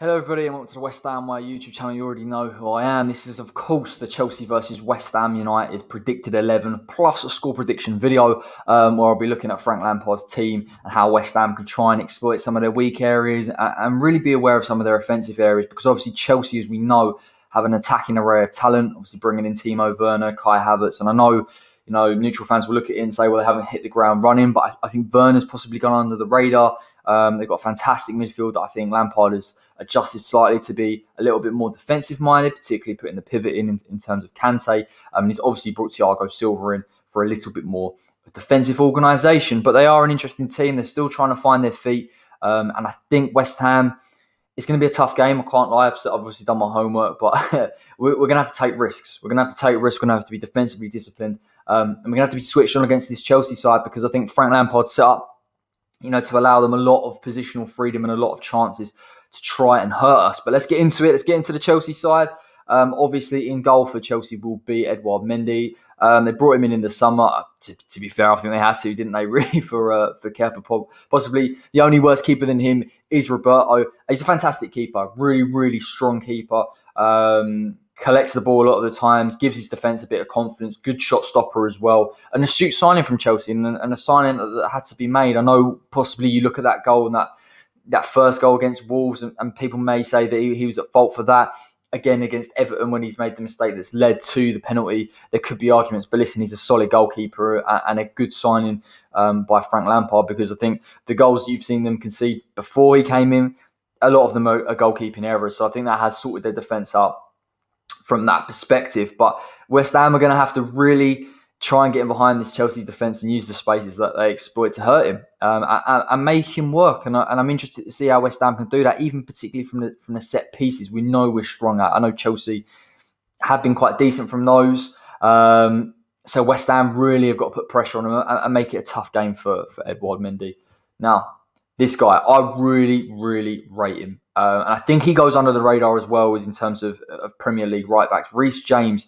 Hello everybody and welcome to the West Ham My YouTube channel. You already know who I am. This is of course the Chelsea versus West Ham United predicted 11 plus a score prediction video where I'll be looking at Frank Lampard's team and how West Ham can try and exploit some of their weak areas and really be aware of some of their offensive areas, because obviously Chelsea, as we know, have an attacking array of talent, obviously bringing in Timo Werner, Kai Havertz, and I know neutral fans will look at it and say, well, they haven't hit the ground running, but I think Werner's possibly gone under the radar. They've got a fantastic midfield that I think Lampard has adjusted slightly to be a little bit more defensive-minded, particularly putting the pivot in terms of Kante. He's obviously brought Thiago Silva in for a little bit more defensive organisation, but they are an interesting team. They're still trying to find their feet, and I think West Ham, it's going to be a tough game. I can't lie. I've obviously done my homework, but we're going to have to take risks. We're going to have to take risks. We're going to have to be defensively disciplined, and we're going to have to be switched on against this Chelsea side, because I think Frank Lampard set up to allow them a lot of positional freedom and a lot of chances to try and hurt us. But let's get into it. Let's get into the Chelsea side. Obviously, in goal for Chelsea will be Edouard Mendy. They brought him in the summer. To be fair, I think they had to, didn't they, really, for Kepa. Possibly the only worse keeper than him is Roberto. He's a fantastic keeper. Really, really strong keeper. Collects the ball a lot of the times, gives his defence a bit of confidence, good shot stopper as well. An astute signing from Chelsea, and a signing that had to be made. I know possibly you look at that goal and that first goal against Wolves, and people may say that he was at fault for that. Again, against Everton, when he's made the mistake that's led to the penalty, there could be arguments. But listen, he's a solid goalkeeper and a good signing by Frank Lampard, because I think the goals you've seen them concede before he came in, a lot of them are goalkeeping errors. So I think that has sorted their defence out from that perspective. But West Ham are going to have to really try and get in behind this Chelsea defence and use the spaces that they exploit to hurt him and make him work. And I'm interested to see how West Ham can do that, even particularly from the set pieces we know we're strong at. I know Chelsea have been quite decent from those. So West Ham really have got to put pressure on him and make it a tough game for Edouard Mendy. Now, this guy, I really, really rate him. And I think he goes under the radar as well, as in terms of Premier League right-backs. Reece James,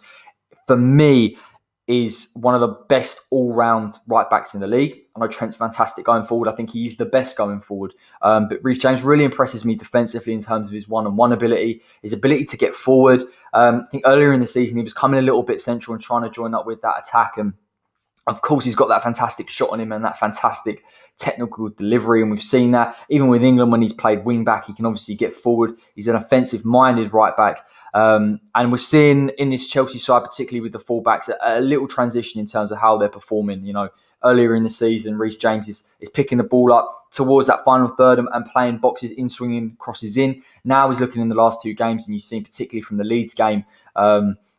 for me, is one of the best all-round right-backs in the league. I know Trent's fantastic going forward. I think he's the best going forward. But Reece James really impresses me defensively in terms of his one-on-one ability, his ability to get forward. I think earlier in the season, he was coming a little bit central and trying to join up with that attack. And of course, he's got that fantastic shot on him and that fantastic technical delivery. And we've seen that even with England when he's played wing-back, he can obviously get forward. He's an offensive-minded right-back. And we're seeing in this Chelsea side, particularly with the full-backs, a little transition in terms of how they're performing. Earlier in the season, Reece James is picking the ball up towards that final third and playing boxes in, swinging crosses in. Now he's looking in the last two games, and you've seen particularly from the Leeds game,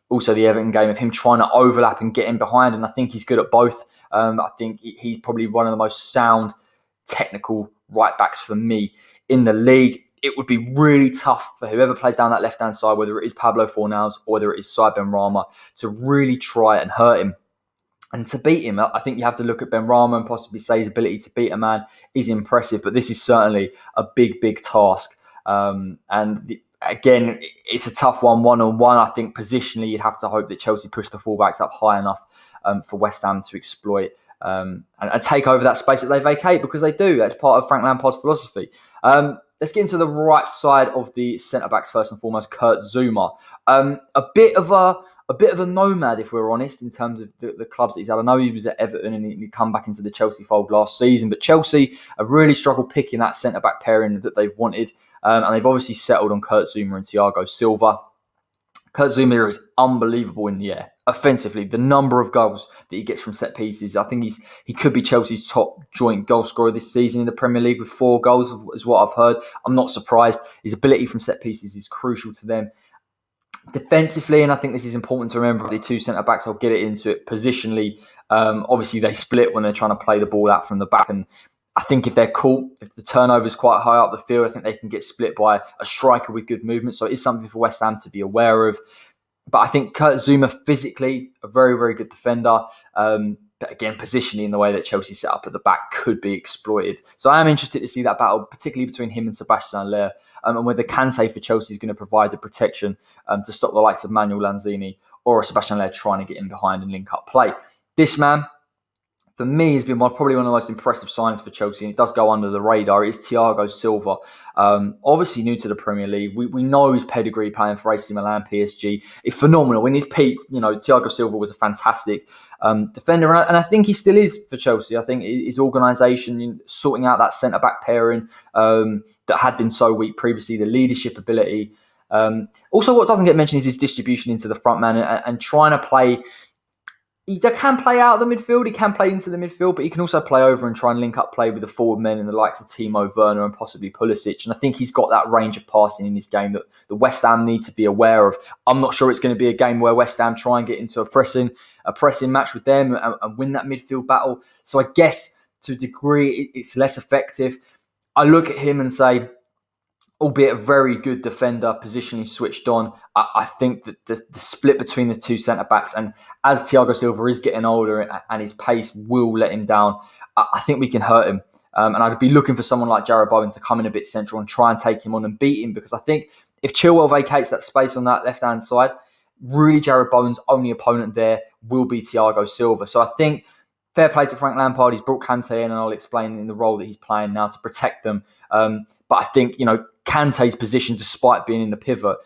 also the Everton game, of him trying to overlap and get in behind. And I think he's good at both. I think he's probably one of the most sound technical right-backs for me in the league. It would be really tough for whoever plays down that left-hand side, whether it is Pablo Fornals or whether it is Saïd Benrahma, to really try and hurt him. And to beat him, I think you have to look at Benrahma and possibly say his ability to beat a man is impressive, but this is certainly a big, big task. Again, it's a tough one-on-one. I think positionally, you'd have to hope that Chelsea push the fullbacks up high enough for West Ham to exploit and take over that space that they vacate, because they do. That's part of Frank Lampard's philosophy. Let's get into the right side of the centre-backs first and foremost. Kurt Zouma, a bit of a nomad, if we're honest, in terms of the clubs that he's had. I know he was at Everton and he come back into the Chelsea fold last season, but Chelsea have really struggled picking that centre-back pairing that they've wanted. And they've obviously settled on Kurt Zouma and Thiago Silva. Kurt Zouma is unbelievable in the air. Offensively, the number of goals that he gets from set pieces, I think he could be Chelsea's top joint goal scorer this season in the Premier League with 4 goals, is what I've heard. I'm not surprised. His ability from set pieces is crucial to them. Defensively, and I think this is important to remember, the two centre-backs, I'll get it into it positionally. Obviously, they split when they're trying to play the ball out from the back, and I think if they're caught, if the turnover is quite high up the field, I think they can get split by a striker with good movement. So it is something for West Ham to be aware of. But I think Kurt Zouma, physically, a very, very good defender. But again, positionally in the way that Chelsea set up at the back could be exploited. So I am interested to see that battle, particularly between him and Sebastian Haller, and whether Kante for Chelsea is going to provide the protection to stop the likes of Manuel Lanzini or Sebastian Haller trying to get in behind and link up play. This man, for me, has been probably one of the most impressive signings for Chelsea, and it does go under the radar. It is Thiago Silva. Obviously new to the Premier League. We know his pedigree playing for AC Milan, PSG. It's phenomenal. In his peak, Thiago Silva was a fantastic defender, and I think he still is for Chelsea. I think his organisation, sorting out that centre-back pairing that had been so weak previously, the leadership ability. Also, what doesn't get mentioned is his distribution into the front man and trying to play. He can play out of the midfield, he can play into the midfield, but he can also play over and try and link up play with the forward men and the likes of Timo Werner and possibly Pulisic. And I think he's got that range of passing in his game that the West Ham need to be aware of. I'm not sure it's going to be a game where West Ham try and get into a pressing match with them and win that midfield battle. So I guess to a degree it's less effective. I look at him and say, albeit a very good defender, positionally switched on, I think that the split between the two centre-backs, and as Thiago Silva is getting older and his pace will let him down, I think we can hurt him. And I'd be looking for someone like Jarrod Bowen to come in a bit central and try and take him on and beat him, because I think if Chilwell vacates that space on that left-hand side, really Jarrod Bowen's only opponent there will be Thiago Silva. So I think fair play to Frank Lampard. He's brought Kante in, and I'll explain in the role that he's playing now to protect them. But I think, Kante's position, despite being in the pivot,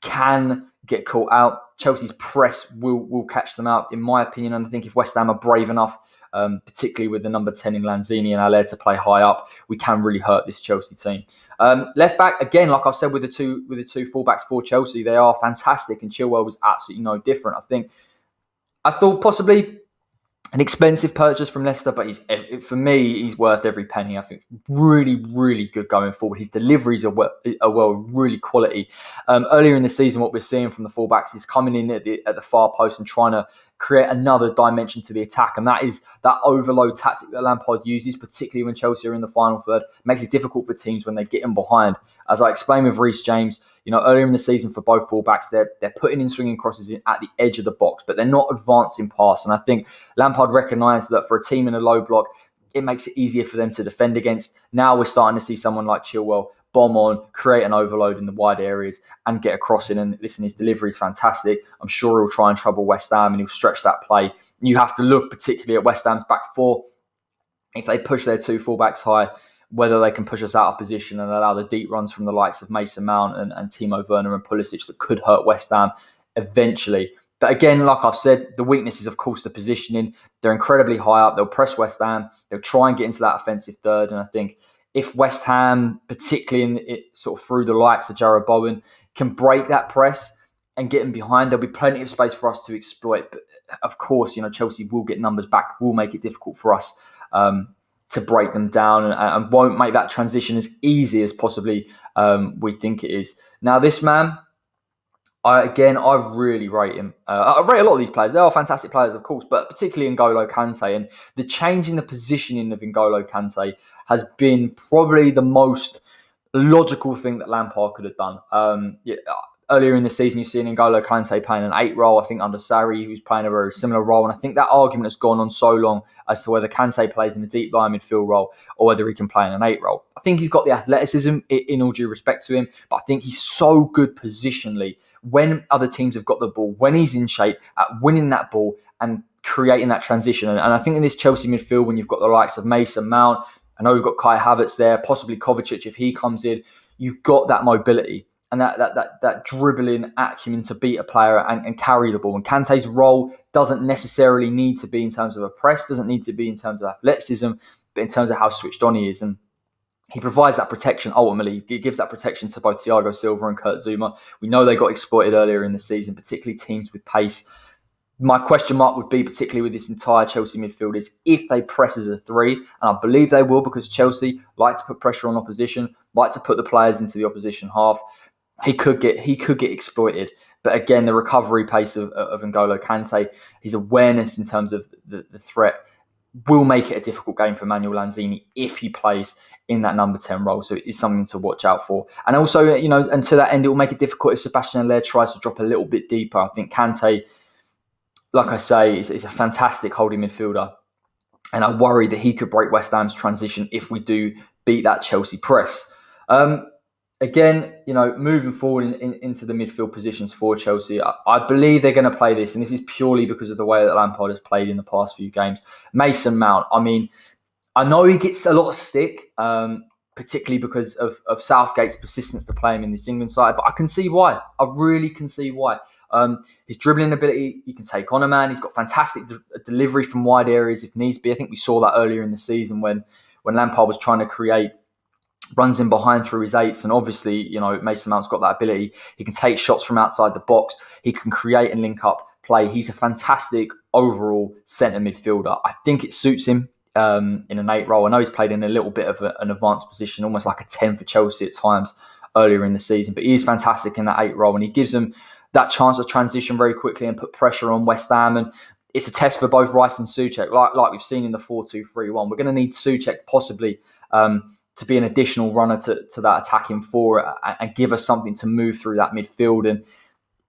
can get caught out. Chelsea's press will catch them out, in my opinion. And I think if West Ham are brave enough, particularly with the number 10 in Lanzini and Allaire to play high up, we can really hurt this Chelsea team. Left back, again, like I said, with the two fullbacks for Chelsea, they are fantastic, and Chilwell was absolutely no different. I thought possibly an expensive purchase from Leicester, but for me, he's worth every penny. I think really, really good going forward. His deliveries are really quality. Earlier in the season, what we're seeing from the fullbacks is coming in at the far post and trying to create another dimension to the attack, and that is that overload tactic that Lampard uses, particularly when Chelsea are in the final third. Makes it difficult for teams when they get in behind. As I explained with Reece James, earlier in the season for both fullbacks, they're putting in swinging crosses at the edge of the box, but they're not advancing past. And I think Lampard recognised that for a team in a low block, it makes it easier for them to defend against. Now we're starting to see someone like Chilwell bomb on, create an overload in the wide areas and get a cross in. And listen, his delivery is fantastic. I'm sure he'll try and trouble West Ham and he'll stretch that play. You have to look particularly at West Ham's back four. If they push their two fullbacks high, whether they can push us out of position and allow the deep runs from the likes of Mason Mount and Timo Werner and Pulisic that could hurt West Ham eventually. But again, like I've said, the weakness is, of course, the positioning. They're incredibly high up. They'll press West Ham. They'll try and get into that offensive third. And I think if West Ham, particularly sort of through the likes of Jarrod Bowen, can break that press and get them behind, there'll be plenty of space for us to exploit. But of course, Chelsea will get numbers back, will make it difficult for us to break them down and won't make that transition as easy as possibly we think it is. Now, this man, I really rate him. I rate a lot of these players. They are fantastic players, of course, but particularly Ngolo Kante. And the change in the positioning of Ngolo Kante has been probably the most logical thing that Lampard could have done. Earlier in the season, you've seen Ngolo Kante playing an 8 role. I think under Sarri, he was playing a very similar role. And I think that argument has gone on so long as to whether Kante plays in a deep line midfield role or whether he can play in an 8 role. I think he's got the athleticism, in all due respect to him, but I think he's so good positionally when other teams have got the ball, when he's in shape at winning that ball and creating that transition. And I think in this Chelsea midfield, when you've got the likes of Mason Mount, I know we've got Kai Havertz there, possibly Kovacic if he comes in, you've got that mobility and that dribbling acumen to beat a player and carry the ball. And Kante's role doesn't necessarily need to be in terms of a press, doesn't need to be in terms of athleticism, but in terms of how switched on he is. And he provides that protection ultimately. He gives that protection to both Thiago Silva and Kurt Zouma. We know they got exploited earlier in the season, particularly teams with pace. My question mark would be, particularly with this entire Chelsea midfield, is if they press as a 3, and I believe they will because Chelsea like to put pressure on opposition, like to put the players into the opposition half. He could get exploited. But again, the recovery pace of Ngolo Kante, his awareness in terms of the threat will make it a difficult game for Manuel Lanzini if he plays in that number 10 role. So it is something to watch out for. And also, and to that end, it will make it difficult if Sebastian Allaire tries to drop a little bit deeper. I think Kante, like I say, is a fantastic holding midfielder. And I worry that he could break West Ham's transition if we do beat that Chelsea press. Again, moving forward into the midfield positions for Chelsea, I believe they're going to play this, and this is purely because of the way that Lampard has played in the past few games. Mason Mount, I mean, I know he gets a lot of stick, particularly because of Southgate's persistence to play him in this England side, but I can see why. I really can see why. His dribbling ability, he can take on a man. He's got fantastic delivery from wide areas if needs be. I think we saw that earlier in the season when Lampard was trying to create runs in behind through his eights, and obviously, Mason Mount's got that ability. He can take shots from outside the box. He can create and link up play. He's a fantastic overall centre midfielder. I think it suits him in an 8 role. I know he's played in a little bit of an advanced position, almost like a 10 for Chelsea at times earlier in the season, but he is fantastic in that 8 role, and he gives them that chance to transition very quickly and put pressure on West Ham. And it's a test for both Rice and Soucek, like we've seen in the 4-2-3-1. We're going to need Soucek possibly to be an additional runner to that attacking four and give us something to move through that midfield. And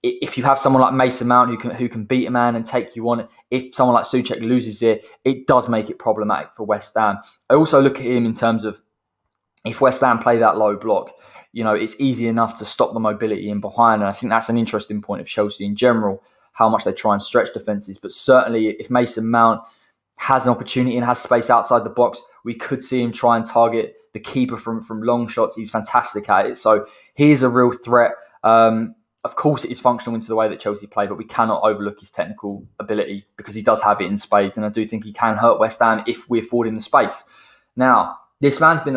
if you have someone like Mason Mount who can beat a man and take you on, if someone like Soucek loses it does make it problematic for West Ham. I also look at him in terms of if West Ham play that low block, it's easy enough to stop the mobility in behind. And I think that's an interesting point of Chelsea in general, how much they try and stretch defences. But certainly if Mason Mount has an opportunity and has space outside the box, we could see him try and target the keeper from long shots. He's fantastic at it. So he is a real threat. Of course, it is functional into the way that Chelsea play, but we cannot overlook his technical ability because he does have it in spades. And I do think he can hurt West Ham if we afford him the space. Now, this man's been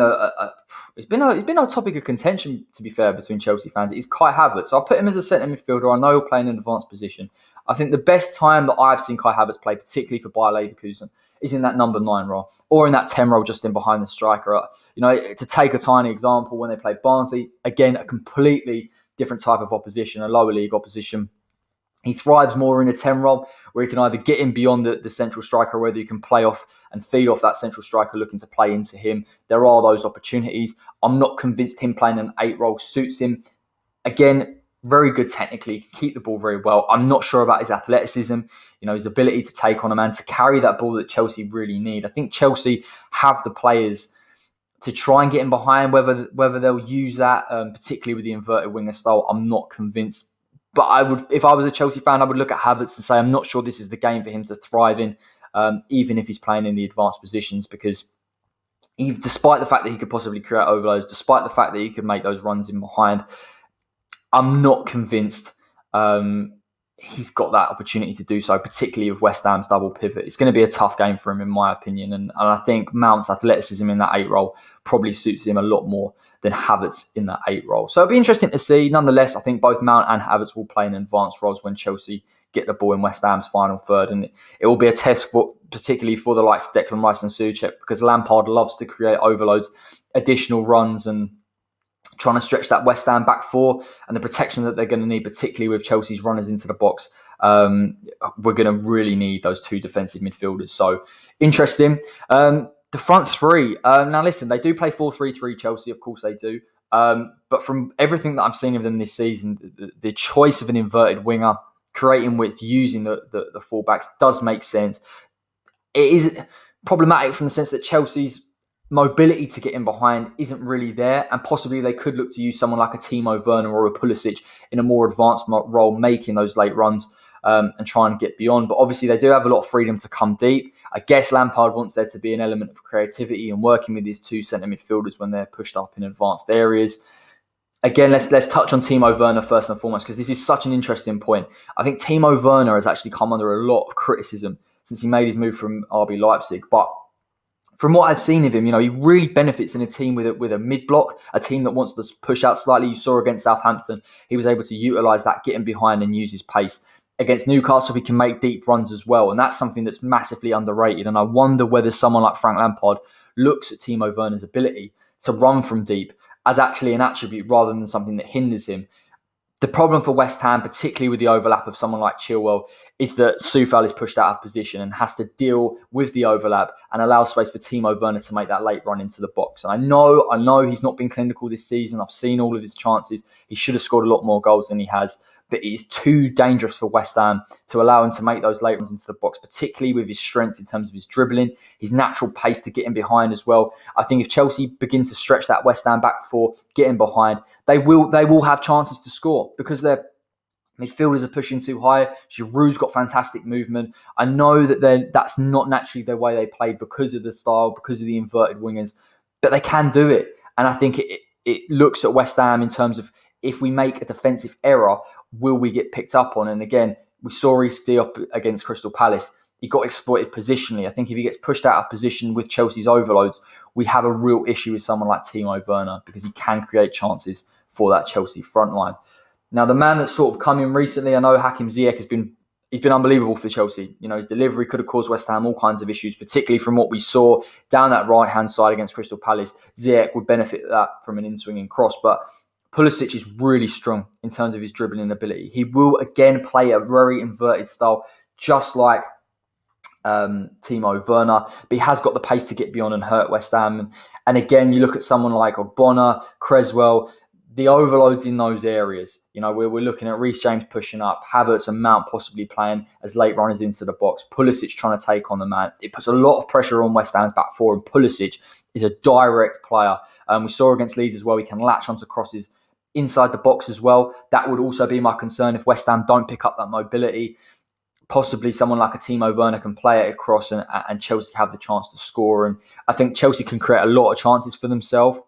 it's been a topic of contention, to be fair, between Chelsea fans. It's Kai Havertz. So I'll put him as a centre midfielder. I know he'll play in an advanced position. I think the best time that I've seen Kai Havertz play, particularly for Bayer Leverkusen, is in that number 9 role or in that 10 role just in behind the striker. To take a tiny example, when they played Barnsley, again, a completely different type of opposition, a lower league opposition. He thrives more in a 10 role where he can either get in beyond the central striker, or whether you can play off and feed off that central striker looking to play into him. There are those opportunities. I'm not convinced him playing an 8 role suits him. Again, very good technically, can keep the ball very well. I'm not sure about his athleticism, his ability to take on a man, to carry that ball that Chelsea really need. I think Chelsea have the players to try and get in behind. Whether they'll use that, particularly with the inverted winger style, I'm not convinced. But if I was a Chelsea fan, I would look at Havertz and say, I'm not sure this is the game for him to thrive in, even if he's playing in the advanced positions, because despite the fact that he could possibly create overloads, despite the fact that he could make those runs in behind, I'm not convinced he's got that opportunity to do so, particularly with West Ham's double pivot. It's going to be a tough game for him, in my opinion. And I think Mount's athleticism in that 8 role probably suits him a lot more than Havertz in that 8 role. So it'll be interesting to see. Nonetheless, I think both Mount and Havertz will play in advanced roles when Chelsea get the ball in West Ham's final third. And it will be a test, particularly for the likes of Declan Rice and Soucek, because Lampard loves to create overloads, additional runs, and trying to stretch that West Ham back four and the protection that they're going to need, particularly with Chelsea's runners into the box. We're going to really need those 2 defensive midfielders. So interesting. The front 3. Now, listen, they do play 4-3-3, Chelsea. Of course they do. But from everything that I've seen of them this season, the choice of an inverted winger, creating width, using the fullbacks does make sense. It is problematic from the sense that Chelsea's mobility to get in behind isn't really there, and possibly they could look to use someone like a Timo Werner or a Pulisic in a more advanced role, making those late runs and trying to get beyond. But obviously they do have a lot of freedom to come deep. I guess Lampard wants there to be an element of creativity and working with his 2 centre midfielders when they're pushed up in advanced areas. Again, let's touch on Timo Werner first and foremost, because this is such an interesting point. I think Timo Werner has actually come under a lot of criticism since he made his move from RB Leipzig, but from what I've seen of him, he really benefits in a team with a mid-block, a team that wants to push out slightly. You saw against Southampton, he was able to utilise that, get in behind and use his pace. Against Newcastle, he can make deep runs as well, and that's something that's massively underrated. And I wonder whether someone like Frank Lampard looks at Timo Werner's ability to run from deep as actually an attribute rather than something that hinders him. The problem for West Ham, particularly with the overlap of someone like Chilwell, is that Soufal is pushed out of position and has to deal with the overlap and allow space for Timo Werner to make that late run into the box. And I know he's not been clinical this season. I've seen all of his chances. He should have scored a lot more goals than he has. but it is too dangerous for West Ham to allow him to make those late runs into the box, particularly with his strength in terms of his dribbling, his natural pace to get in behind as well. I think if Chelsea begin to stretch that West Ham back four, get in behind, they will have chances to score because their midfielders are pushing too high. Giroud's got fantastic movement. I know that that's not naturally the way they played because of the style, because of the inverted wingers, but they can do it. And I think it looks at West Ham in terms of, if we make a defensive error, will we get picked up on? And again, we saw Reece Diop against Crystal Palace. He got exploited positionally. I think if he gets pushed out of position with Chelsea's overloads, we have a real issue with someone like Timo Werner because he can create chances for that Chelsea front line. Now, the man that's sort of come in recently, I know Hakim Ziyech he's been unbelievable for Chelsea. You know, his delivery could have caused West Ham all kinds of issues, particularly from what we saw down that right-hand side against Crystal Palace. Ziyech would benefit that from an in-swinging cross, but Pulisic is really strong in terms of his dribbling ability. He will again play a very inverted style, just like Timo Werner, but he has got the pace to get beyond and hurt West Ham. And again, you look at someone like Ogbonna, Creswell, the overloads in those areas. You know, we're looking at Reece James pushing up, Havertz and Mount possibly playing as late runners into the box, Pulisic trying to take on the man. It puts a lot of pressure on West Ham's back four, and Pulisic is a direct player. We saw against Leeds as well, he can latch onto crosses inside the box as well. That would also be my concern if West Ham don't pick up that mobility. Possibly someone like a Timo Werner can play it across and Chelsea have the chance to score. And I think Chelsea can create a lot of chances for themselves,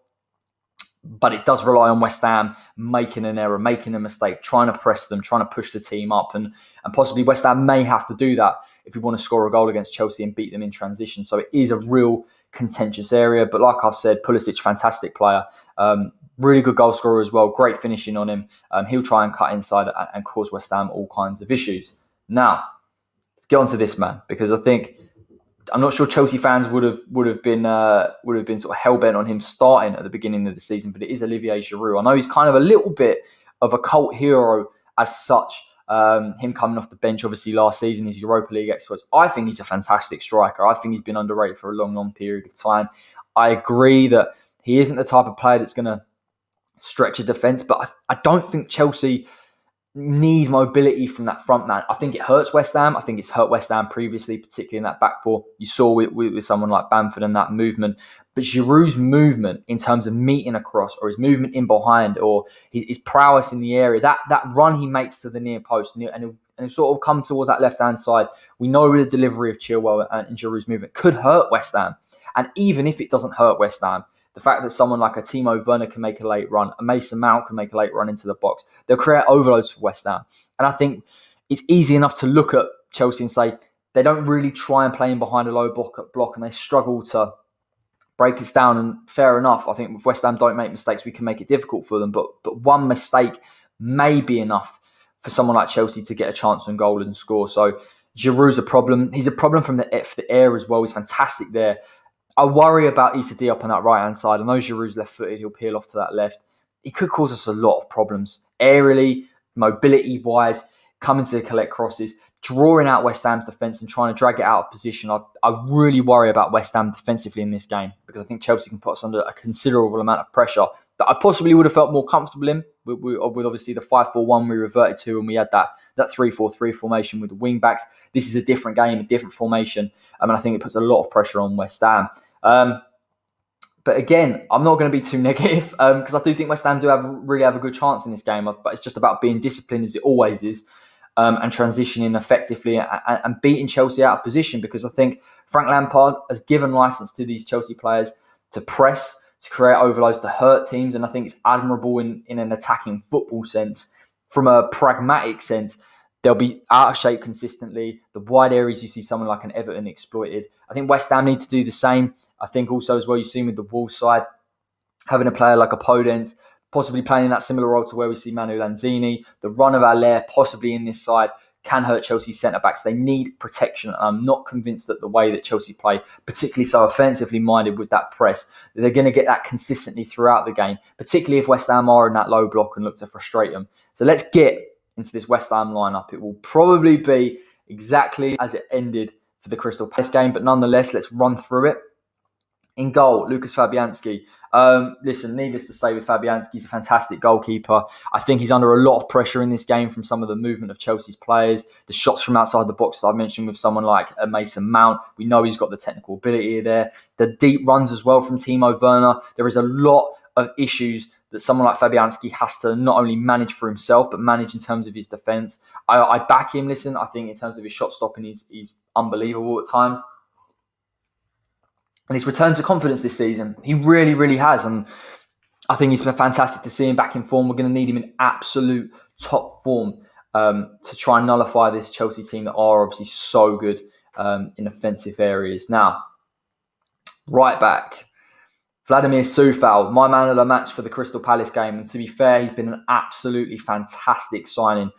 but it does rely on West Ham making an error, making a mistake, trying to press them, trying to push the team up. And possibly West Ham may have to do that if we want to score a goal against Chelsea and beat them in transition. So it is a real contentious area. But like I've said, Pulisic, fantastic player. Really good goal scorer as well. Great finishing on him. He'll try and cut inside and cause West Ham all kinds of issues. Now, let's get on to this man, because I'm not sure Chelsea fans would have been sort of hell bent on him starting at the beginning of the season, but it is Olivier Giroud. I know he's kind of a little bit of a cult hero as such. Him coming off the bench, obviously last season, his Europa League exploits. I think he's a fantastic striker. I think he's been underrated for a long, long period of time. I agree that he isn't the type of player that's going to stretch a defence, but I don't think Chelsea need mobility from that front man. I think it hurts West Ham. I think it's hurt West Ham previously, particularly in that back four. You saw with someone like Bamford and that movement. But Giroud's movement in terms of meeting across, or his movement in behind, or his prowess in the area, that run he makes to the near post, and he'll sort of come towards that left-hand side. We know the delivery of Chilwell and Giroud's movement could hurt West Ham. And even if it doesn't hurt West Ham, the fact that someone like a Timo Werner can make a late run, a Mason Mount can make a late run into the box, they'll create overloads for West Ham. And I think it's easy enough to look at Chelsea and say they don't really try and play in behind a low block and they struggle to break us down. And fair enough, I think if West Ham don't make mistakes, we can make it difficult for them. But one mistake may be enough for someone like Chelsea to get a chance on goal and score. So Giroud's a problem. He's a problem from the air as well. He's fantastic there. I worry about Issa Diop on that right-hand side. I know Giroud's left-footed. He'll peel off to that left. He could cause us a lot of problems. Aerially, mobility-wise, coming to collect crosses, drawing out West Ham's defence and trying to drag it out of position. I really worry about West Ham defensively in this game because I think Chelsea can put us under a considerable amount of pressure that I possibly would have felt more comfortable in with obviously the 5-4-1 we reverted to, and we had that 3-4-3 formation with the wing-backs. This is a different game, a different formation. And I think it puts a lot of pressure on West Ham. But again, I'm not going to be too negative because I do think West Ham do really have a good chance in this game. But it's just about being disciplined, as it always is, and transitioning effectively and beating Chelsea out of position, because I think Frank Lampard has given licence to these Chelsea players to press, to create overloads, to hurt teams. And I think it's admirable in an attacking football sense. From a pragmatic sense, they'll be out of shape consistently. The wide areas, you see someone like an Everton exploited. I think West Ham need to do the same. I think also as well, you've seen with the Wolves side, having a player like a Podence, possibly playing in that similar role to where we see Manuel Lanzini. The run of Allaire, possibly in this side, can hurt Chelsea's centre-backs. They need protection. And I'm not convinced that the way that Chelsea play, particularly so offensively minded with that press, that they're going to get that consistently throughout the game, particularly if West Ham are in that low block and look to frustrate them. So let's get into this West Ham lineup. It will probably be exactly as it ended for the Crystal Palace game, but nonetheless, let's run through it. In goal, Lucas Fabianski. Listen, needless to say, with Fabianski, he's a fantastic goalkeeper. I think he's under a lot of pressure in this game from some of the movement of Chelsea's players. The shots from outside the box that I mentioned with someone like Mason Mount, we know he's got the technical ability there. The deep runs as well from Timo Werner. There is a lot of issues that someone like Fabianski has to not only manage for himself, but manage in terms of his defence. I back him, listen. I think in terms of his shot stopping, he's unbelievable at times. And he's returned to confidence this season. He really, really has. And I think it's been fantastic to see him back in form. We're going to need him in absolute top form to try and nullify this Chelsea team that are obviously so good in offensive areas. Now, right back. Vladimir Coufal, my man of the match for the Crystal Palace game. And to be fair, he's been an absolutely fantastic signing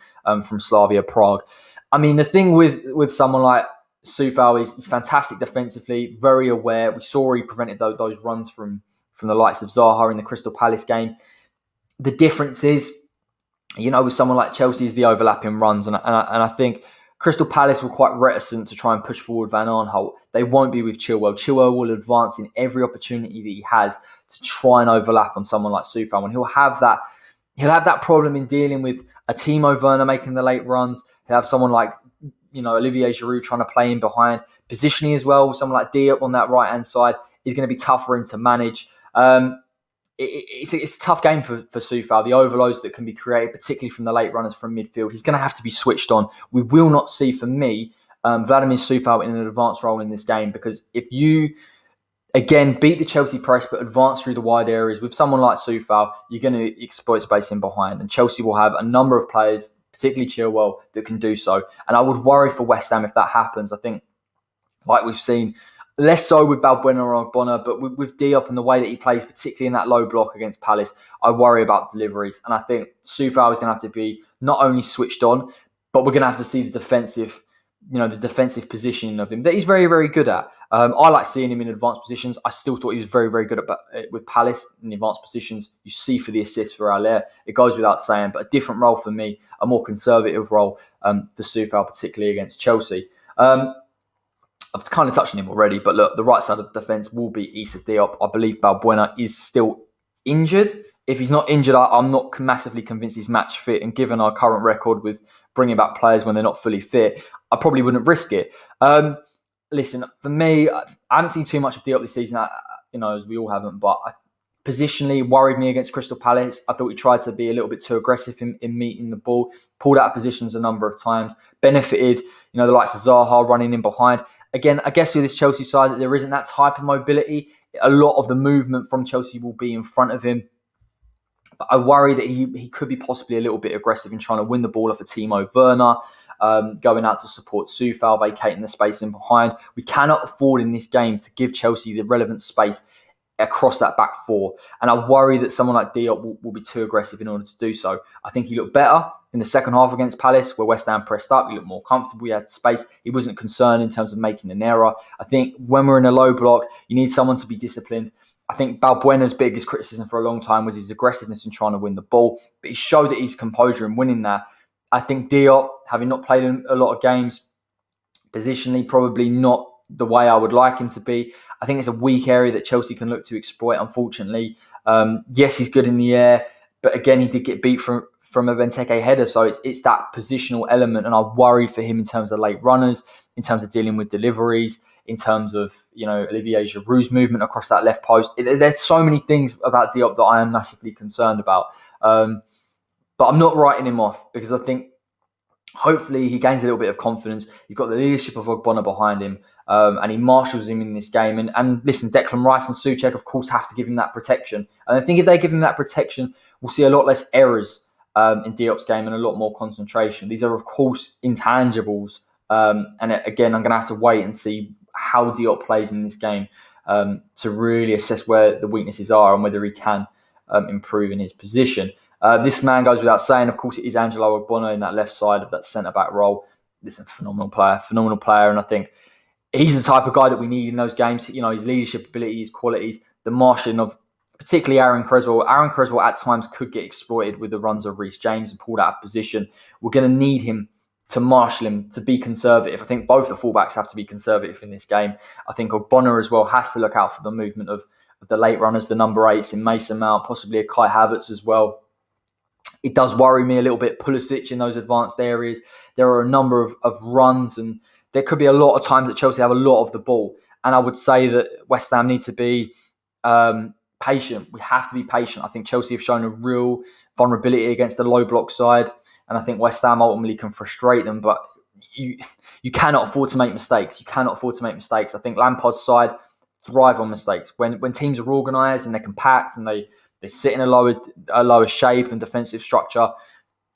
from Slavia Prague. I mean, the thing with someone like Coufal is he's fantastic defensively, very aware. We saw he prevented those runs from the likes of Zaha in the Crystal Palace game. The difference is, with someone like Chelsea is the overlapping runs. And I think Crystal Palace were quite reticent to try and push forward Van Aanholt. They won't be with Chilwell. Chilwell will advance in every opportunity that he has to try and overlap on someone like Coufal. And he'll have that problem in dealing with a Timo Werner making the late runs. He'll have someone like Olivier Giroud trying to play in behind. Positioning as well, someone like Diop on that right-hand side is going to be tough for him to manage. It's a tough game for Coufal. The overloads that can be created, particularly from the late runners from midfield, he's going to have to be switched on. We will not see, for me, Vladimir Coufal in an advanced role in this game, because if you, again, beat the Chelsea press but advance through the wide areas with someone like Coufal, you're going to exploit space in behind. And Chelsea will have a number of players, particularly Chilwell, that can do so. And I would worry for West Ham if that happens. I think, like we've seen, less so with Balbuena or Ogbonna, but with Diop and the way that he plays, particularly in that low block against Palace, I worry about deliveries. And I think Coufal is going to have to be not only switched on, but we're going to have to see the defensive positioning of him that he's very, very good at. I like seeing him in advanced positions. I still thought he was very, very good with Palace in the advanced positions. You see for the assist for Haller, it goes without saying, but a different role for me, a more conservative role for Coufal, particularly against Chelsea. I've kind of touched on him already, but look, the right side of the defence will be Issa Diop. I believe Balbuena is still injured. If he's not injured, I'm not massively convinced he's match fit. And given our current record with bringing back players when they're not fully fit, I probably wouldn't risk it. Listen, for me, I haven't seen too much of Diop this season, as we all haven't, but positionally worried me against Crystal Palace. I thought he tried to be a little bit too aggressive in meeting the ball, pulled out of positions a number of times, benefited, the likes of Zaha running in behind. Again, I guess with this Chelsea side, that there isn't that type of mobility. A lot of the movement from Chelsea will be in front of him. But I worry that he could be possibly a little bit aggressive in trying to win the ball off of Timo Werner, going out to support Coufal, vacating the space in behind. We cannot afford in this game to give Chelsea the relevant space across that back four. And I worry that someone like Diop will be too aggressive in order to do so. I think he looked better in the second half against Palace, where West Ham pressed up. He looked more comfortable. He had space. He wasn't concerned in terms of making an error. I think when we're in a low block, you need someone to be disciplined. I think Balbuena's biggest criticism for a long time was his aggressiveness in trying to win the ball, but he showed that he's composure in winning that. I think Diop, having not played in a lot of games, positionally probably not the way I would like him to be. I think it's a weak area that Chelsea can look to exploit, unfortunately. Yes, he's good in the air, but again, he did get beat from a Benteke header, so it's that positional element, and I worry for him in terms of late runners, in terms of dealing with deliveries, in terms of Olivier Giroud's movement across that left post. There's so many things about Diop that I am massively concerned about, but I'm not writing him off, because I think hopefully he gains a little bit of confidence. He's got the leadership of Ogbonna behind him, and he marshals him in this game. And listen, Declan Rice and Soucek, of course, have to give him that protection. And I think if they give him that protection, we'll see a lot less errors in Diop's game and a lot more concentration. These are, of course, intangibles. And again, I'm going to have to wait and see how Diop plays in this game to really assess where the weaknesses are and whether he can improve in his position. This man goes without saying. Of course, it is Angelo Ogbonna in that left side of that centre-back role. Listen, phenomenal player. And I think he's the type of guy that we need in those games. His leadership ability, his qualities, the marshalling of particularly Aaron Creswell. Aaron Creswell at times could get exploited with the runs of Reece James and pulled out of position. We're going to need him to marshal him, to be conservative. I think both the fullbacks have to be conservative in this game. I think Ogbonna as well has to look out for the movement of the late runners, the number 8s in Mason Mount, possibly a Kai Havertz as well. It does worry me a little bit, Pulisic in those advanced areas. There are a number of runs, and there could be a lot of times that Chelsea have a lot of the ball. And I would say that West Ham need to be patient. We have to be patient. I think Chelsea have shown a real vulnerability against the low block side, and I think West Ham ultimately can frustrate them. But you cannot afford to make mistakes. You cannot afford to make mistakes. I think Lampard's side thrive on mistakes. When teams are organised and they're compact and they sit in a lower shape and defensive structure,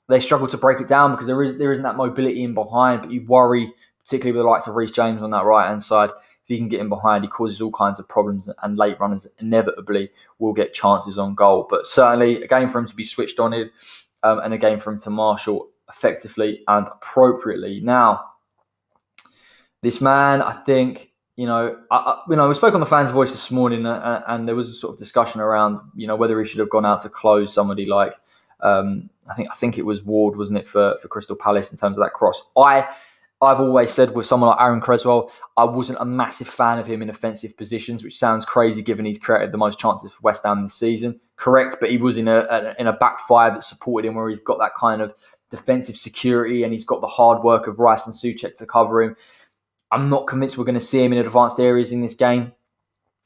they struggle to break it down because there isn't that mobility in behind. But you worry, particularly with the likes of Reece James on that right-hand side, if he can get in behind, he causes all kinds of problems, and late runners inevitably will get chances on goal. But certainly a game for him to be switched on in, and a game for him to marshal effectively and appropriately. Now, this man, I think, we spoke on the Fans' Voice this morning, and there was a sort of discussion around, whether he should have gone out to close somebody like, I think it was Ward, wasn't it, for Crystal Palace in terms of that cross. I've always said with someone like Aaron Cresswell, I wasn't a massive fan of him in offensive positions, which sounds crazy given he's created the most chances for West Ham this season. Correct, but he was in a back five that supported him, where he's got that kind of defensive security and he's got the hard work of Rice and Soucek to cover him. I'm not convinced we're going to see him in advanced areas in this game.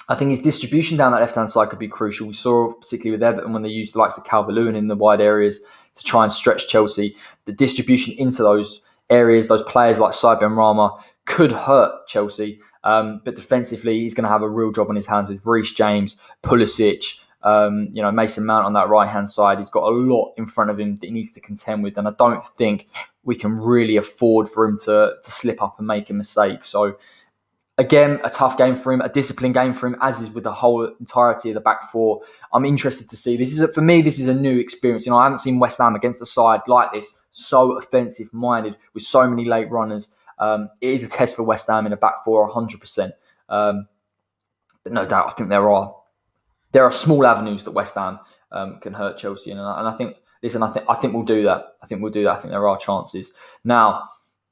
I think his distribution down that left-hand side could be crucial. We saw, particularly with Everton, when they used the likes of Calvert-Lewin in the wide areas to try and stretch Chelsea, the distribution into those areas, those players like Saïd Benrahma, could hurt Chelsea. But defensively, he's going to have a real job on his hands with Reece James, Pulisic, Mason Mount on that right-hand side. He's got a lot in front of him that he needs to contend with, and I don't think we can really afford for him to slip up and make a mistake. So, again, a tough game for him, a disciplined game for him, as is with the whole entirety of the back four. I'm interested to see. For me, this is a new experience. I haven't seen West Ham against a side like this, so offensive-minded, with so many late runners. It is a test for West Ham in a back four, 100%. But no doubt, I think there are small avenues that West Ham can hurt Chelsea in, and I think. Listen, I think we'll do that. I think there are chances. Now,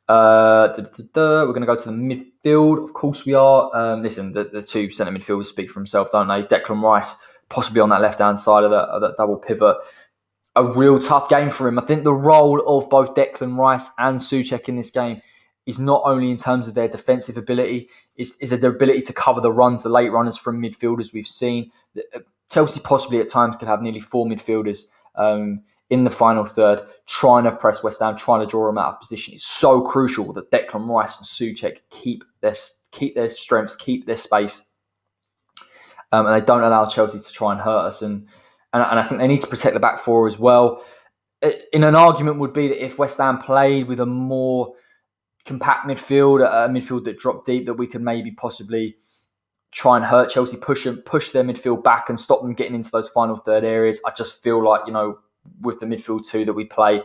we're going to go to the midfield. Of course we are. The two centre midfielders speak for themselves, don't they? Declan Rice, possibly on that left-hand side of that double pivot. A real tough game for him. I think the role of both Declan Rice and Soucek in this game is not only in terms of their defensive ability, is their ability to cover the runs, the late runners from midfielders we've seen. Chelsea possibly at times could have nearly 4 midfielders in the final third, trying to press West Ham, trying to draw them out of position. It's so crucial that Declan Rice and Soucek keep their strengths, keep their space, and they don't allow Chelsea to try and hurt us. And I think they need to protect the back four as well. In an argument would be that if West Ham played with a more compact midfield, a midfield that dropped deep, that we could maybe possibly try and hurt Chelsea, push their midfield back and stop them getting into those final third areas. I just feel like, with the midfield two that we play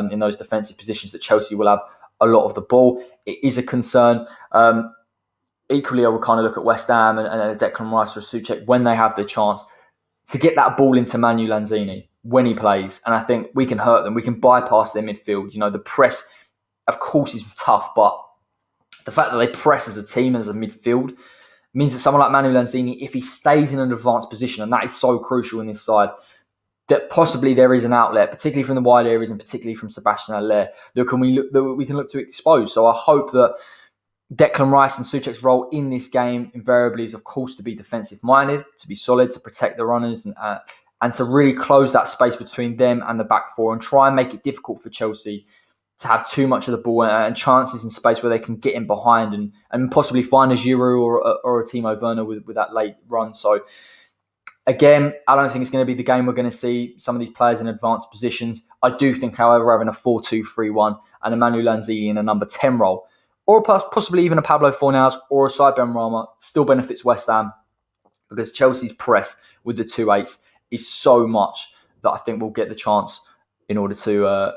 in those defensive positions, that Chelsea will have a lot of the ball. It is a concern. Equally, I would kind of look at West Ham and Declan Rice or Soucek when they have the chance to get that ball into Manuel Lanzini when he plays. And I think we can hurt them. We can bypass their midfield. The press, of course, is tough, but the fact that they press as a team, as a midfield, means that someone like Manuel Lanzini, if he stays in an advanced position, and that is so crucial in this side, that possibly there is an outlet, particularly from the wide areas and particularly from Sebastian Haller, that we can look to expose. So I hope that Declan Rice and Soucek's role in this game invariably is, of course, to be defensive-minded, to be solid, to protect the runners, and to really close that space between them and the back four and try and make it difficult for Chelsea to have too much of the ball and chances in space where they can get in behind and possibly find a Giroud or a Timo Werner with that late run. So, again, I don't think it's going to be the game we're going to see some of these players in advanced positions. I do think, however, having a 4-2-3-1 and a Manuel Lanzini in a number 10 role, or possibly even a Pablo Fornals or a Saïd Benrahma, still benefits West Ham, because Chelsea's press with the 2-8s is so much that I think we'll get the chance in order to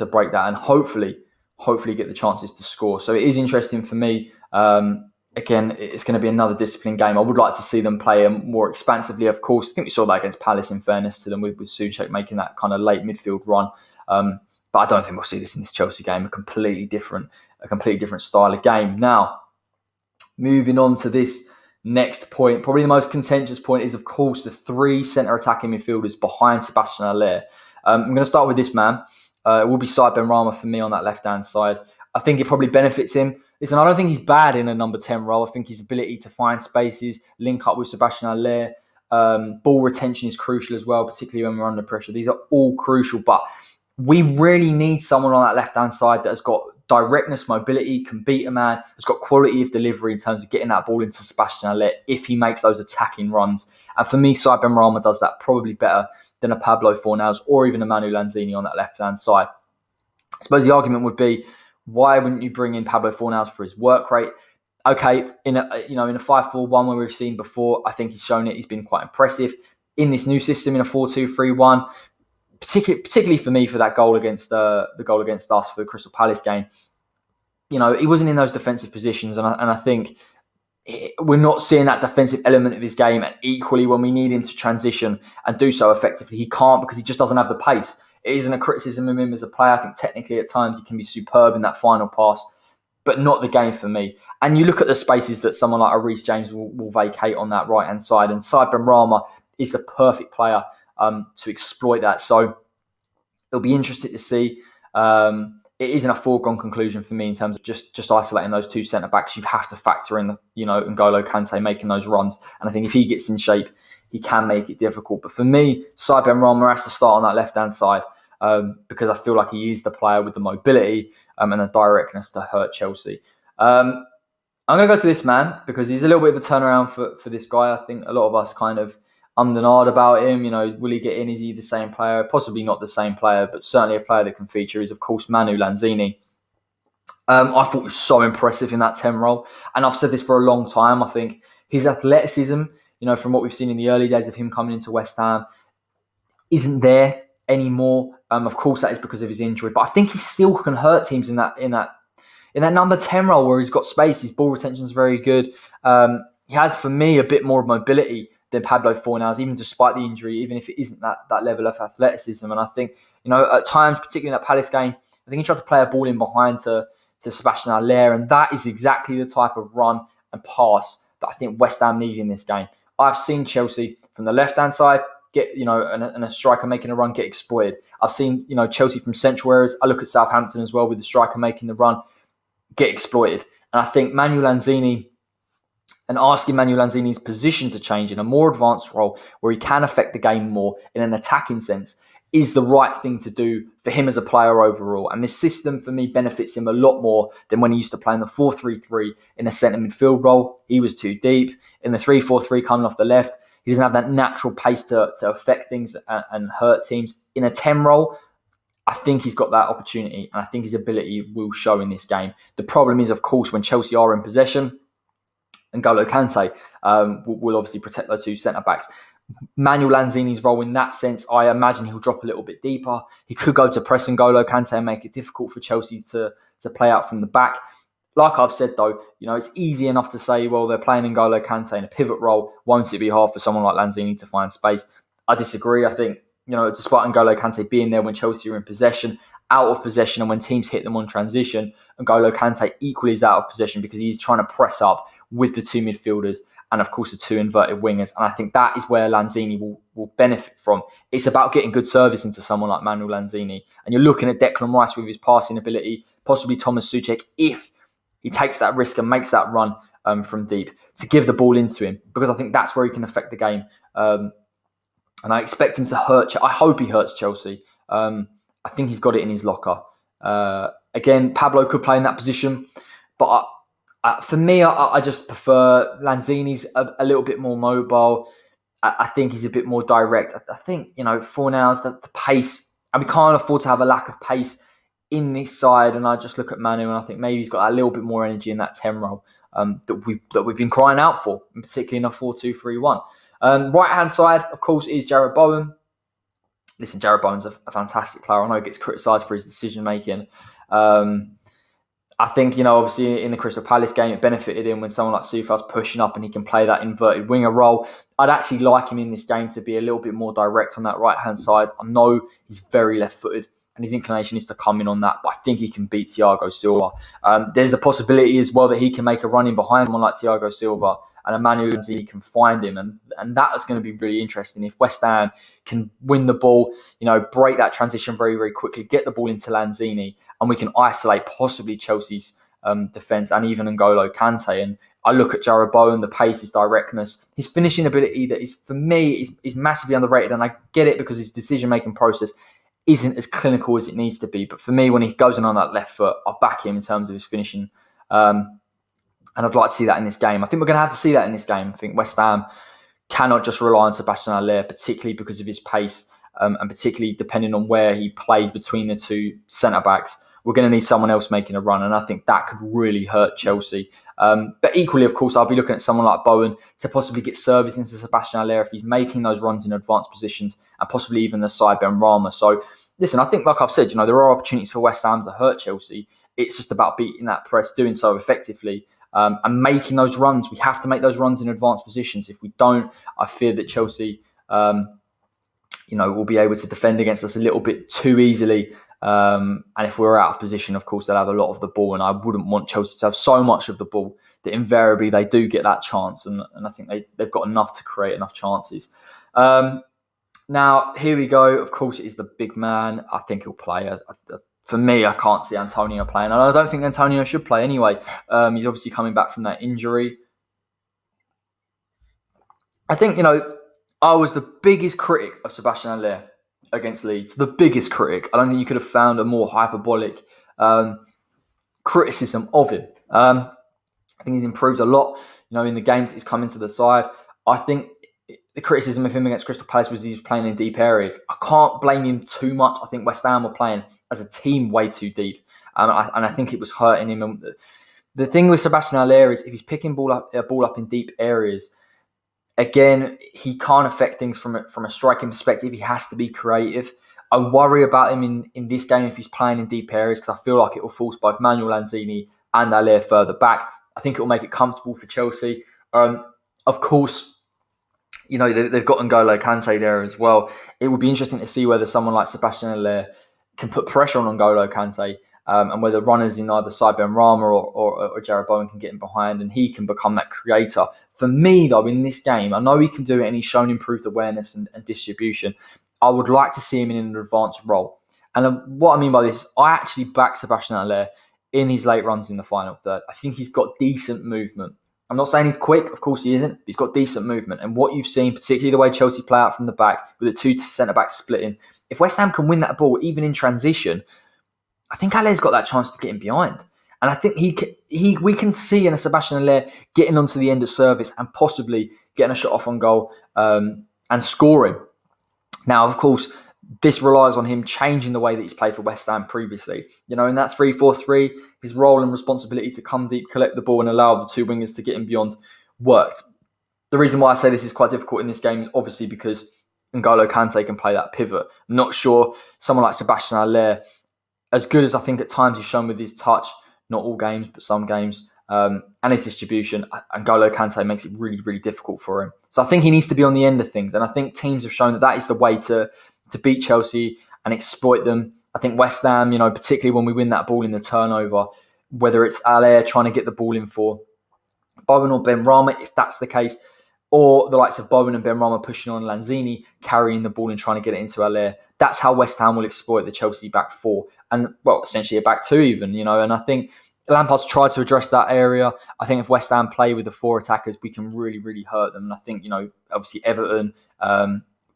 break that and hopefully get the chances to score. So it is interesting for me. Again, it's going to be another disciplined game. I would like to see them play more expansively, of course. I think we saw that against Palace, in fairness to them, with Soucek making that kind of late midfield run. But I don't think we'll see this in this Chelsea game. A completely different style of game. Now, moving on to this Next point, probably the most contentious point, is of course the three centre attacking midfielders behind Sebastian Haller. I'm going to start with this man. It will be Said Benrahma for me on that left-hand side. I think it probably benefits him. Listen, I don't think he's bad in a number 10 role. I think his ability to find spaces, link up with Sebastian Haller, ball retention is crucial as well, particularly when we're under pressure. These are all crucial, but we really need someone on that left-hand side that has got directness, mobility, can beat a man, has got quality of delivery in terms of getting that ball into Sebastian Haller if he makes those attacking runs. And for me, Said Benrahma does that probably better than a Pablo Fornals or even a Manuel Lanzini on that left-hand side. I suppose the argument would be, why wouldn't you bring in Pablo Fornals for his work rate? Okay, in a 5-4-1 where we've seen before, I think he's shown it. He's been quite impressive. In this new system, in a 4-2-3-1, particularly for me for that goal against the goal against us for the Crystal Palace game, he wasn't in those defensive positions, and I think we're not seeing that defensive element of his game. And equally, when we need him to transition and do so effectively, he can't because he just doesn't have the pace. It isn't a criticism of him as a player. I think technically at times he can be superb in that final pass, but not the game for me. And you look at the spaces that someone like a Reece James will vacate on that right-hand side, and Said Benrahma is the perfect player to exploit that. So it'll be interesting to see. It isn't a foregone conclusion for me in terms of just isolating those two centre-backs. You have to factor in, Ngolo Kante making those runs. And I think if he gets in shape, he can make it difficult. But for me, Said Benrahma has to start on that left-hand side because I feel like he is the player with the mobility and the directness to hurt Chelsea. I'm going to go to this man because he's a little bit of a turnaround for this guy. I think a lot of us kind of and about him. Will he get in? Is he the same player? Possibly not the same player, but certainly a player that can feature is, of course, Manuel Lanzini. I thought he was so impressive in that 10 role. And I've said this for a long time. I think his athleticism, from what we've seen in the early days of him coming into West Ham, isn't there anymore. Of course, that is because of his injury. But I think he still can hurt teams in that number 10 role where he's got space. His ball retention is very good. He has, for me, a bit more mobility than Pablo Fornals, even despite the injury, even if it isn't that level of athleticism. And I think, at times, particularly in that Palace game, I think he tried to play a ball in behind to Sebastian Haller, and that is exactly the type of run and pass that I think West Ham need in this game. I've seen Chelsea from the left-hand side get, and a striker making a run get exploited. I've seen, Chelsea from central areas. I look at Southampton as well with the striker making the run, get exploited. And I think Manuel Lanzini, and asking Manuel Lanzini's position to change in a more advanced role where he can affect the game more in an attacking sense is the right thing to do for him as a player overall. And this system, for me, benefits him a lot more than when he used to play in the 4-3-3 in a centre midfield role. He was too deep. In the 3-4-3 coming off the left, he doesn't have that natural pace to affect things and hurt teams. In a 10 role, I think he's got that opportunity, and I think his ability will show in this game. The problem is, of course, when Chelsea are in possession, Ngolo Kante will obviously protect those two centre-backs. Manuel Lanzini's role in that sense, I imagine he'll drop a little bit deeper. He could go to press Ngolo Kante and make it difficult for Chelsea to play out from the back. Like I've said, though, it's easy enough to say, well, they're playing Ngolo Kante in a pivot role. Won't it be hard for someone like Lanzini to find space? I disagree. I think, despite Ngolo Kante being there when Chelsea are in possession, out of possession, and when teams hit them on transition, Ngolo Kante equally is out of possession because he's trying to press up with the two midfielders and, of course, the two inverted wingers. And I think that is where Lanzini will benefit from. It's about getting good service into someone like Manuel Lanzini. And you're looking at Declan Rice with his passing ability, possibly Tomas Soucek, if he takes that risk and makes that run from deep, to give the ball into him, because I think that's where he can affect the game. And I expect him to hurt. I hope he hurts Chelsea. I think he's got it in his locker. Again, Pablo could play in that position, but for me, I just prefer Lanzini's a little bit more mobile. I think he's a bit more direct. I think, Fornals, the pace, and we can't afford to have a lack of pace in this side. And I just look at Manu and I think maybe he's got a little bit more energy in that 10 role that we've been crying out for, particularly in a 4-2-3-1. Right-hand side, of course, is Jarrod Bowen. Listen, Jarrod Bowen's a fantastic player. I know he gets criticised for his decision-making. I think, obviously in the Crystal Palace game, it benefited him when someone like Soucek's pushing up and he can play that inverted winger role. I'd actually like him in this game to be a little bit more direct on that right-hand side. I know he's very left-footed and his inclination is to come in on that, but I think he can beat Thiago Silva. There's a possibility as well that he can make a run in behind someone like Thiago Silva and Manuel Lanzini can find him. And that is going to be really interesting. If West Ham can win the ball, break that transition very, very quickly, get the ball into Lanzini, and we can isolate possibly Chelsea's defence and even Ngolo Kante. And I look at Jarrod Bowen, the pace, his directness, his finishing ability that is, for me, is massively underrated. And I get it because his decision-making process isn't as clinical as it needs to be. But for me, when he goes in on that left foot, I back him in terms of his finishing. And I'd like to see that in this game. I think we're going to have to see that in this game. I think West Ham cannot just rely on Sebastian Haller, particularly because of his pace and particularly depending on where he plays between the two centre-backs. We're going to need someone else making a run, and I think that could really hurt Chelsea. But equally, of course, I'll be looking at someone like Bowen to possibly get service into Sebastian Haller if he's making those runs in advanced positions, and possibly even the side Benrahma. So, listen, I think, like I've said, there are opportunities for West Ham to hurt Chelsea. It's just about beating that press, doing so effectively, and making those runs. We have to make those runs in advanced positions. If we don't, I fear that Chelsea, will be able to defend against us a little bit too easily. And if we're out of position, of course, they'll have a lot of the ball. And I wouldn't want Chelsea to have so much of the ball that invariably they do get that chance. And I think they've got enough to create enough chances. Now, here we go. Of course, it is the big man. I think he'll play. For me, I can't see Antonio playing. And I don't think Antonio should play anyway. He's obviously coming back from that injury. I think, I was the biggest critic of Sebastian Haller against Leeds. The biggest critic. I don't think you could have found a more hyperbolic criticism of him. I think he's improved a lot, in the games that he's come into the side. I think the criticism of him against Crystal Palace was he was playing in deep areas. I can't blame him too much. I think West Ham were playing as a team way too deep. And I think it was hurting him. And the thing with Sebastian Haller is if he's picking ball up in deep areas, again, he can't affect things from a striking perspective. He has to be creative. I worry about him in this game if he's playing in deep areas because I feel like it will force both Manuel Lanzini and Haller further back. I think it will make it comfortable for Chelsea. Of course, they've got N'Golo Kante there as well. It would be interesting to see whether someone like Sebastian Haller can put pressure on N'Golo Kante and whether runners in either side Benrahma or Jarrod Bowen can get in behind and he can become that creator. For me, though, in this game, I know he can do it and he's shown improved awareness and distribution. I would like to see him in an advanced role. And what I mean by this, I actually back Sebastian Haller in his late runs in the final third. I think he's got decent movement. I'm not saying he's quick, of course he isn't, but he's got decent movement. And what you've seen, particularly the way Chelsea play out from the back, with the two centre-backs splitting, if West Ham can win that ball, even in transition, I think Haller's got that chance to get in behind. And I think we can see in a Sebastian Haller getting onto the end of service and possibly getting a shot off on goal and scoring. Now, of course, this relies on him changing the way that he's played for West Ham previously. In that 3-4-3, his role and responsibility to come deep, collect the ball and allow the two wingers to get in beyond worked. The reason why I say this is quite difficult in this game is obviously because N'Golo Kante can play that pivot. I'm not sure someone like Sebastian Haller, as good as I think at times he's shown with his touch, not all games, but some games, and his distribution, N'Golo Kante makes it really, really difficult for him. So I think he needs to be on the end of things. And I think teams have shown that is the way to beat Chelsea and exploit them. I think West Ham, particularly when we win that ball in the turnover, whether it's Haller trying to get the ball in for Bowen or Benrahma, if that's the case, or the likes of Bowen and Benrahma pushing on Lanzini, carrying the ball and trying to get it into Haller. That's how West Ham will exploit the Chelsea back four. And, well, essentially a back two even, and I think Lampard's tried to address that area. I think if West Ham play with the four attackers, we can really, really hurt them. And I think, obviously Everton,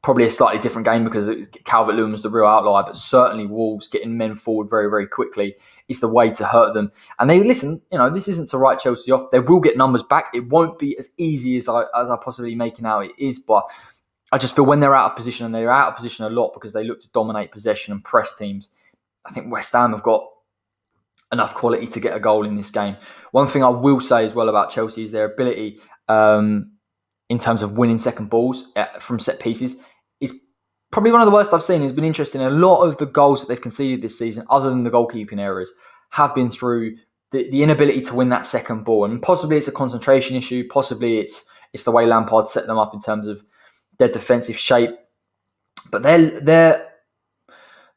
probably a slightly different game because Calvert-Lewin was the real outlier, but certainly Wolves getting men forward very, very quickly is the way to hurt them. And this isn't to write Chelsea off. They will get numbers back. It won't be as easy as I possibly making out it is, but I just feel when they're out of position, and they're out of position a lot because they look to dominate possession and press teams, I think West Ham have got enough quality to get a goal in this game. One thing I will say as well about Chelsea is their ability in terms of winning second balls from set pieces is probably one of the worst I've seen. It's been interesting. A lot of the goals that they've conceded this season, other than the goalkeeping errors, have been through the inability to win that second ball. And possibly it's a concentration issue. Possibly it's the way Lampard set them up in terms of their defensive shape. But their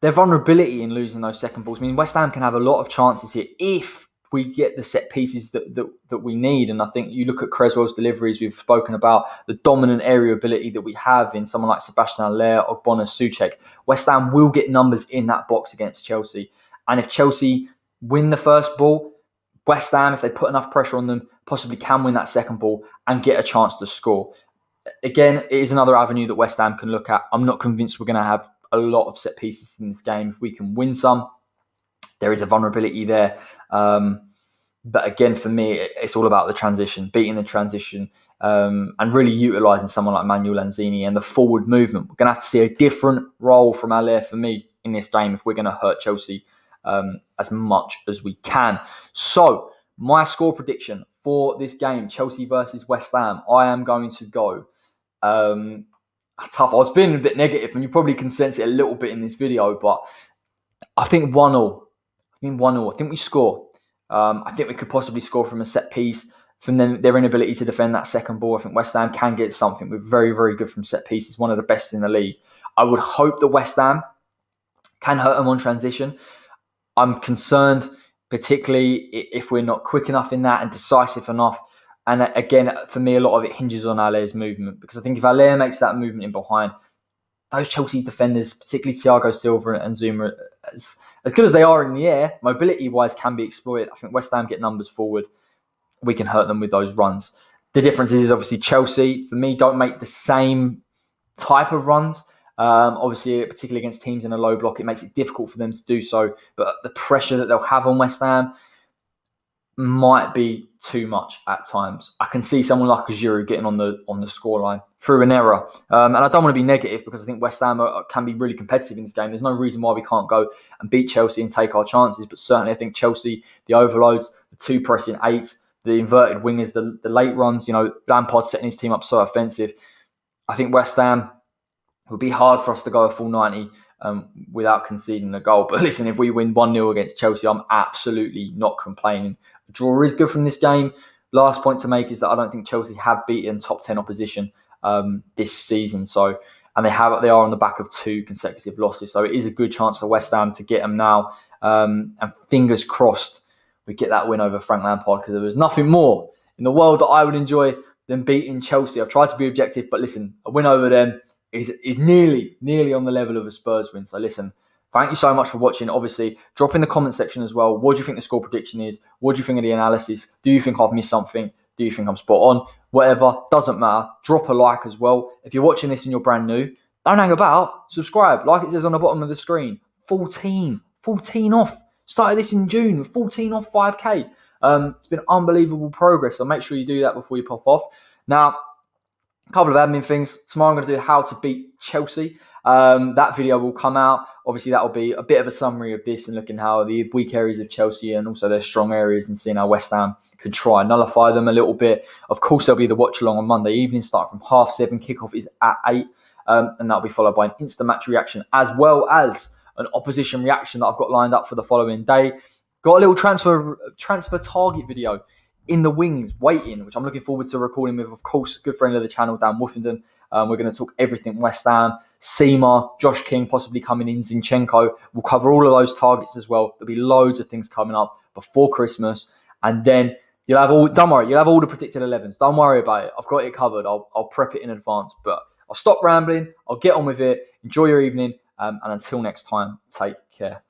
vulnerability in losing those second balls. I mean, West Ham can have a lot of chances here if we get the set pieces that we need. And I think you look at Creswell's deliveries, we've spoken about the dominant area ability that we have in someone like Sebastian Haller, Ogbonna, Soucek. West Ham will get numbers in that box against Chelsea. And if Chelsea win the first ball, West Ham, if they put enough pressure on them, possibly can win that second ball and get a chance to score. Again, it is another avenue that West Ham can look at. I'm not convinced we're going to have a lot of set pieces in this game. If we can win some, there is a vulnerability there. But again, for me, it's all about the transition, beating the transition, and really utilising someone like Manuel Lanzini and the forward movement. We're going to have to see a different role from Haller for me in this game if we're going to hurt Chelsea as much as we can. So, my score prediction for this game, Chelsea versus West Ham, I am going to go. Tough. I was feeling a bit negative, and you probably can sense it a little bit in this video, but I think 1-0. I think we score. I think we could possibly score from a set piece, from their inability to defend that second ball. I think West Ham can get something. We're very, very good from set pieces, one of the best in the league. I would hope that West Ham can hurt them on transition. I'm concerned, particularly if we're not quick enough in that and decisive enough. And again, for me, a lot of it hinges on Haller's movement, because I think if Haller makes that movement in behind, those Chelsea defenders, particularly Thiago, Silva and Zouma, as good as they are in the air, mobility-wise can be exploited. I think West Ham get numbers forward. We can hurt them with those runs. The difference is obviously Chelsea, for me, don't make the same type of runs. Obviously, particularly against teams in a low block, it makes it difficult for them to do so. But the pressure that they'll have on West Ham might be too much at times. I can see someone like Giroud getting on the scoreline through an error. And I don't want to be negative, because I think West Ham can be really competitive in this game. There's no reason why we can't go and beat Chelsea and take our chances. But certainly I think Chelsea, the overloads, the two pressing eights, the inverted wingers, the late runs, Lampard setting his team up so offensive. I think West Ham, it would be hard for us to go a full 90 without conceding a goal. But listen, if we win 1-0 against Chelsea, I'm absolutely not complaining. A draw is good from this game. Last point to make is that I don't think Chelsea have beaten top 10 opposition this season. And they are on the back of 2 consecutive losses. So it is a good chance for West Ham to get them now. And fingers crossed we get that win over Frank Lampard, because there was nothing more in the world that I would enjoy than beating Chelsea. I've tried to be objective, but listen, a win over them is nearly on the level of a Spurs win. So listen, thank you so much for watching. Obviously, drop in the comment section as well. What do you think the score prediction is? What do you think of the analysis? Do you think I've missed something? Do you think I'm spot on? Whatever, doesn't matter. Drop a like as well. If you're watching this and you're brand new, don't hang about. Subscribe, like it says on the bottom of the screen. 14 off. Started this in June, 14 off 5K. It's been unbelievable progress, so make sure you do that before you pop off. Now, a couple of admin things. Tomorrow I'm going to do how to beat Chelsea. That video will come out. Obviously, that will be a bit of a summary of this and looking how the weak areas of Chelsea and also their strong areas, and seeing how West Ham could try and nullify them a little bit. Of course, there'll be the watch along on Monday evening, starting from 7:30. Kickoff is at 8, and that'll be followed by an instant match reaction, as well as an opposition reaction that I've got lined up for the following day. Got a little transfer target video in the wings waiting, which I'm looking forward to recording with, of course, a good friend of the channel, Dan Woofenden. We're going to talk everything West Ham, Seema, Josh King possibly coming in, Zinchenko. We'll cover all of those targets as well. There'll be loads of things coming up before Christmas. And then you'll have all the predicted 11s. Don't worry about it. I've got it covered. I'll prep it in advance. But I'll stop rambling. I'll get on with it. Enjoy your evening. And until next time, take care.